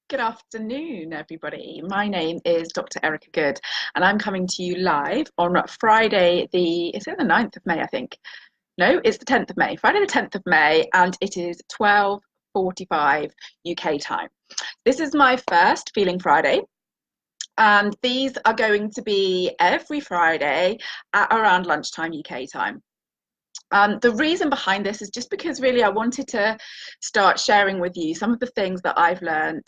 Good afternoon, everybody. My name is Dr. Erica Good, and I'm coming to you live on Friday, is it the 9th of May, I think? No, it's the 10th of May, Friday the 10th of May, and it is 12:45 UK time. This is my first Feeling Friday, and these are going to be every Friday at around lunchtime UK time. The reason behind this is just because really I wanted to start sharing with you some of the things that I've learned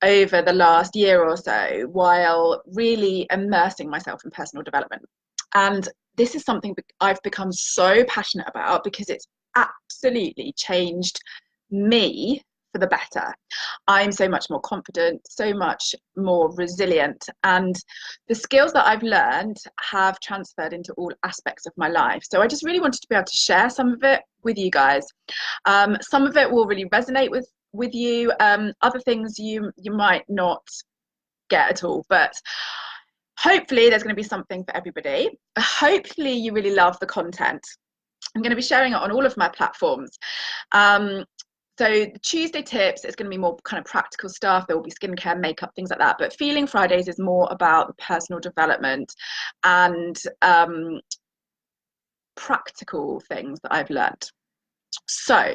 over the last year or so while really immersing myself in personal development. And this is something I've become so passionate about because it's absolutely changed me for the better. I'm so much more confident, so much more resilient, and the skills that I've learned have transferred into all aspects of my life. So I just really wanted to be able to share some of it with you guys. Some of it will really resonate with you. Other things you might not get at all, but hopefully there's going to be something for everybody. Hopefully you really love the content. I'm going to be sharing it on all of my platforms. So the Tuesday tips is going to be more kind of practical stuff. There will be skincare, makeup, things like that. But Feeling Fridays is more about the personal development and practical things that I've learned. So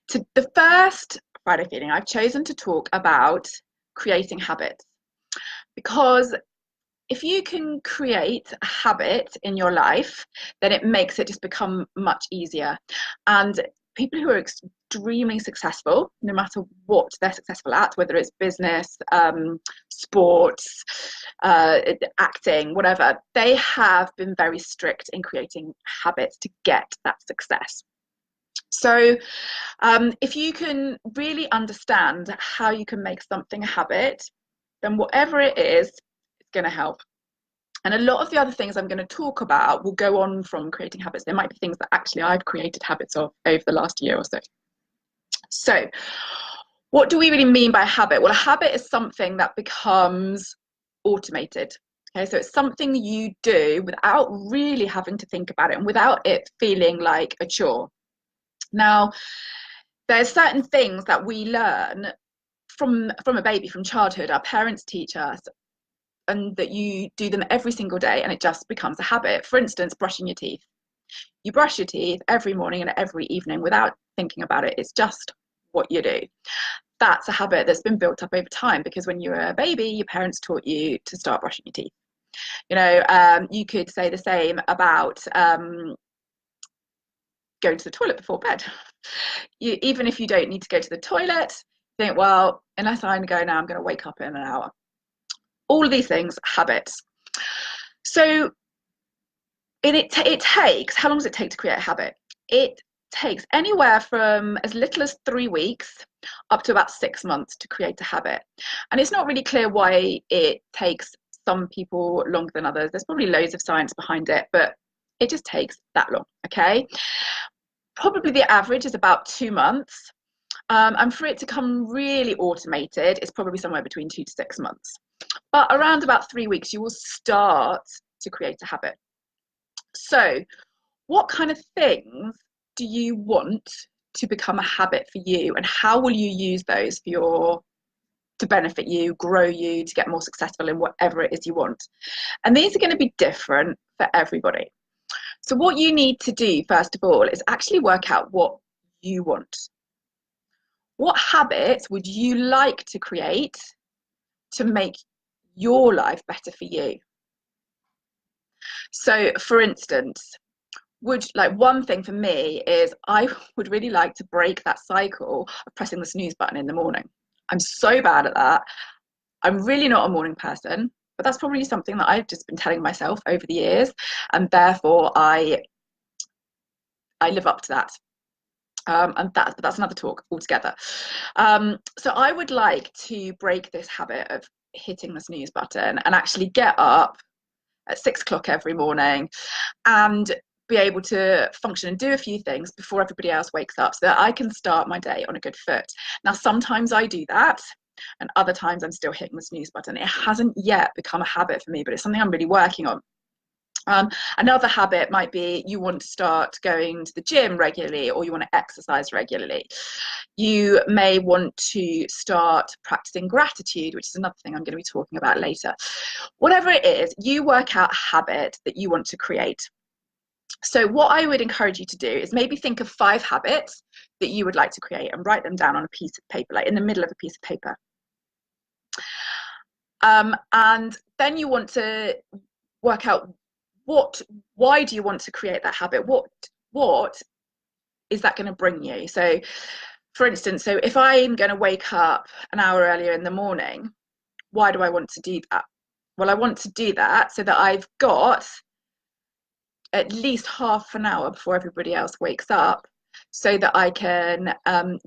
to the first Friday feeling, I've chosen to talk about creating habits, because if you can create a habit in your life, then it makes it just become much easier. And people who are extremely successful, no matter what they're successful at, whether it's business, sports, acting, whatever, they have been very strict in creating habits to get that success. So if you can really understand how you can make something a habit, then whatever it is, it's going to help. And a lot of the other things I'm going to talk about will go on from creating habits. There might be things that actually I've created habits of over the last year or so. So what do we really mean by habit? Well, a habit is something that becomes automated. Okay, so it's something you do without really having to think about it and without it feeling like a chore. Now, there's certain things that we learn from a baby, from childhood. Our parents teach us, and that you do them every single day, and it just becomes a habit. For instance, brushing your teeth. You brush your teeth every morning and every evening without thinking about it. It's just what you do. That's a habit that's been built up over time, because when you were a baby, your parents taught you to start brushing your teeth. You know, you could say the same about going to the toilet before bed. Even if you don't need to go to the toilet, think, well, unless I go now, I'm going to wake up in an hour. All of these things, habits. So it takes, how long does it take to create a habit? It takes anywhere from as little as 3 weeks up to about 6 months to create a habit. And it's not really clear why it takes some people longer than others. There's probably loads of science behind it, but it just takes that long, okay? Probably the average is about 2 months. And for it to come really automated, it's probably somewhere between 2 to 6 months. But around about 3 weeks, you will start to create a habit. So what kind of things do you want to become a habit for you, and how will you use those to benefit you, grow you, to get more successful in whatever it is you want? And these are going to be different for everybody. So what you need to do, first of all, is actually work out what you want. What habits would you like to create to make your life better for you? So for instance, one thing for me is I would really like to break that cycle of pressing the snooze button in the morning. I'm so bad at that. I'm really not a morning person, but that's probably something that I've just been telling myself over the years, and therefore I live up to that. And that's another talk altogether. So I would like to break this habit of hitting the snooze button and actually get up at 6 o'clock every morning and be able to function and do a few things before everybody else wakes up, so that I can start my day on a good foot. Now, sometimes I do that, and other times I'm still hitting the snooze button. It hasn't yet become a habit for me, but it's something I'm really working on. Another habit might be you want to start going to the gym regularly, or you want to exercise regularly. You may want to start practicing gratitude, which is another thing I'm going to be talking about later. Whatever it is, you work out a habit that you want to create. So what I would encourage you to do is maybe think of 5 habits that you would like to create and write them down on a piece of paper, like in the middle of a piece of paper. And then you want to work out why do you want to create that habit? What is that going to bring you? So for instance, so if I'm going to wake up an hour earlier in the morning, why do I want to do that? Well, I want to do that so that I've got at least half an hour before everybody else wakes up, so that I can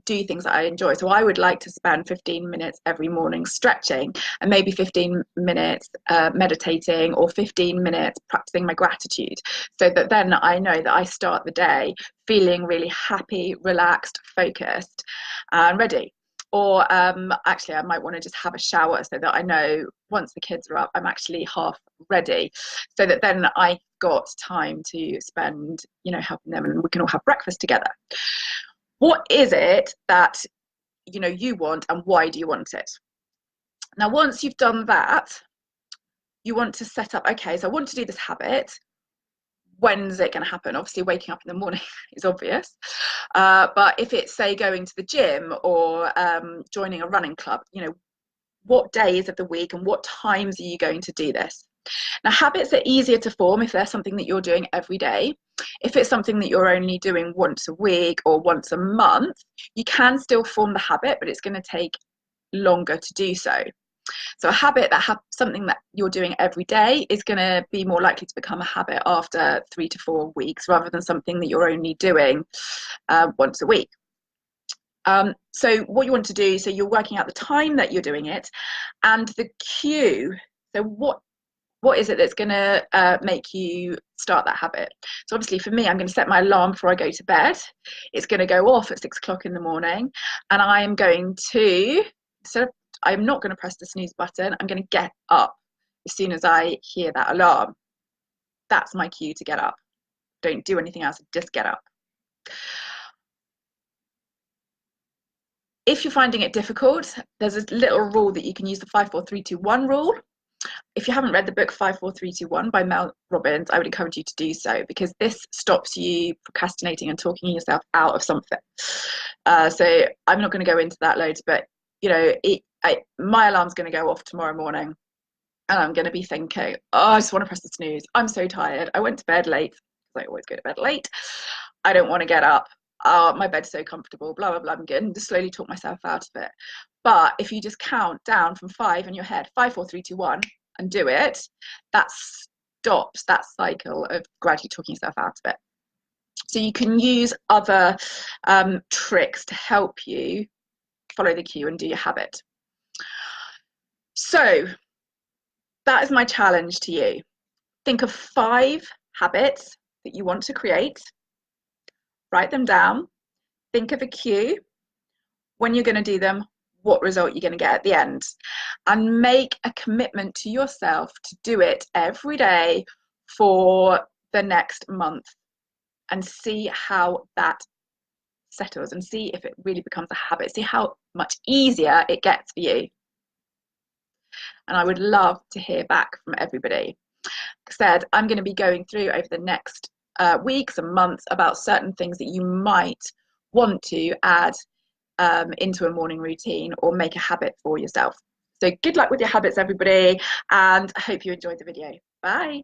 do things that I enjoy. So I would like to spend 15 minutes every morning stretching, and maybe 15 minutes meditating, or 15 minutes practicing my gratitude, so that then I know that I start the day feeling really happy, relaxed, focused, and ready. Or actually, I might want to just have a shower, so that I know once the kids are up, I'm actually half ready, so that then I got time to spend, helping them, and we can all have breakfast together. What is it that you want, and why do you want it? Now, once you've done that, you want to set up, okay, so I want to do this habit. When's it going to happen? Obviously, waking up in the morning is obvious, but if it's, say, going to the gym, or joining a running club, what days of the week and what times are you going to do this? Now, habits are easier to form if they're something that you're doing every day. If it's something that you're only doing once a week or once a month, you can still form the habit, but it's going to take longer to do so. So a habit something that you're doing every day is going to be more likely to become a habit after 3 to 4 weeks, rather than something that you're only doing once a week. So what you want to do, so you're working out the time that you're doing it and the cue. So what is it that's going to make you start that habit? So obviously for me, I'm going to set my alarm before I go to bed. It's going to go off at 6 o'clock in the morning, and I am going to, I'm not going to press the snooze button. I'm going to get up as soon as I hear that alarm. That's my cue to get up. Don't do anything else, just get up. If you're finding it difficult, there's a little rule that you can use, the 5, 4, 3, 2, 1 rule. If you haven't read the book 5, 4, 3, 2, 1 by Mel Robbins, I would encourage you to do so, because this stops you procrastinating and talking yourself out of something. So I'm not going to go into that loads, but my alarm's going to go off tomorrow morning, and I'm going to be thinking, oh, I just want to press the snooze. I'm so tired. I went to bed late, because I always go to bed late. I don't want to get up. My bed's so comfortable, blah, blah, blah. I'm going to slowly talk myself out of it. But if you just count down from 5 in your head, 5, 4, 3, 2, 1, and do it, that stops that cycle of gradually talking yourself out of it. So you can use other tricks to help you follow the cue and do your habit. So that is my challenge to you. Think of 5 habits that you want to create. Write them down. Think of a cue. When you're going to do them, what result you're going to get at the end, and make a commitment to yourself to do it every day for the next month, and see how that settles, and see if it really becomes a habit. See how much easier it gets for you. And I would love to hear back from everybody. Like I said, I'm going to be going through over the next weeks and months about certain things that you might want to add into a morning routine, or make a habit for yourself. So good luck with your habits, everybody, and I hope you enjoyed the video. Bye.